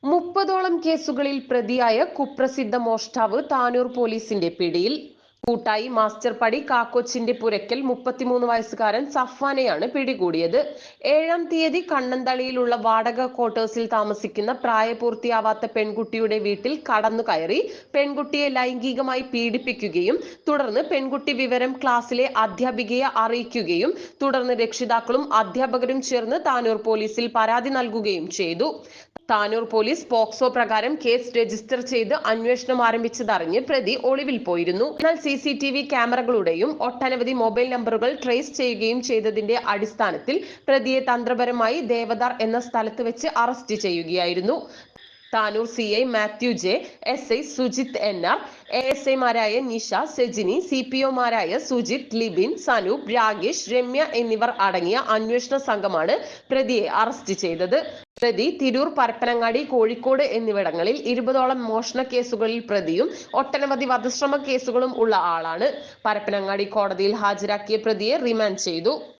30ഓളം കേസുകളിൽ പ്രതിയായ കുപ്രസിദ്ധ മോഷ്ടാവ് താനൂർ പോലീസിന്റെ പിടിയിൽ. കൂട്ടായി മാസ്റ്റർ പടി കാക്കോച്ചിന്റെ പുരയ്ക്കൽ 33 വയസ്സുകാരൻ സഫ്വാനെയാണ് പിടികൂടിയത്. 7-ാം തീയതി കണ്ണന്തളിയിലുള്ള വാടക ക്വാർട്ടേഴ്സിൽ താമസിക്കുന്ന പ്രായപൂർത്തിയാവാത്ത പെൺകുട്ടിയുടെ വീട്ടിൽ കടന്നുകയറി പെൺകുട്ടിയെ ലൈംഗികമായി പീഡിപ്പിക്കുകയും തുടർന്ന് പെൺകുട്ടി വിവരം ക്ലാസ്സിലെ അധ്യാപികയെ അറിയിക്കുകയും തുടർന്ന് രക്ഷിതാക്കളും അധ്യാപകരും ചേർന്ന് താനൂർ പോലീസിൽ പരാതി നൽകുകയും ചെയ്തു. താനൂർ പോലീസ് പോക്സോ പ്രകാരം കേസ് രജിസ്റ്റർ ചെയ്ത് അന്വേഷണം ആരംഭിച്ചതറിഞ്ഞ് പ്രതി ഒളിവിൽ പോയിരുന്നു. എന്നാൽ CCTV ക്യാമറകളുടെയും ഒട്ടനവധി മൊബൈൽ നമ്പറുകൾ ട്രേസ് ചെയ്യുകയും ചെയ്തതിന്റെ അടിസ്ഥാനത്തിൽ പ്രതിയെ തന്ത്രപരമായി ദേവദാർ എന്ന സ്ഥലത്ത് വെച്ച് അറസ്റ്റ് ചെയ്യുകയായിരുന്നു. Tanur CI Mathew J, SI Sujith NR, ASI-മാരായ Nisha, സെജിനി, CPO-മാരായ Sujith, Libin, Sanoop, Rakesh, Ramya എന്നിവർ അടങ്ങിയ അന്വേഷണ സംഘമാണ് പ്രതിയെ അറസ്റ്റ് ചെയ്തത്. പ്രതി തിരൂർ, പരപ്പനങ്ങാടി, കോഴിക്കോട് എന്നിവിടങ്ങളിൽ 20ഓളം മോഷണ കേസുകളിൽ പ്രതിയും ഒട്ടനവധി വധശ്രമ കേസുകളും ഉള്ള ആളാണ്. പരപ്പനങ്ങാടി കോടതിയിൽ ഹാജരാക്കിയ പ്രതിയെ റിമാൻഡ് ചെയ്തു.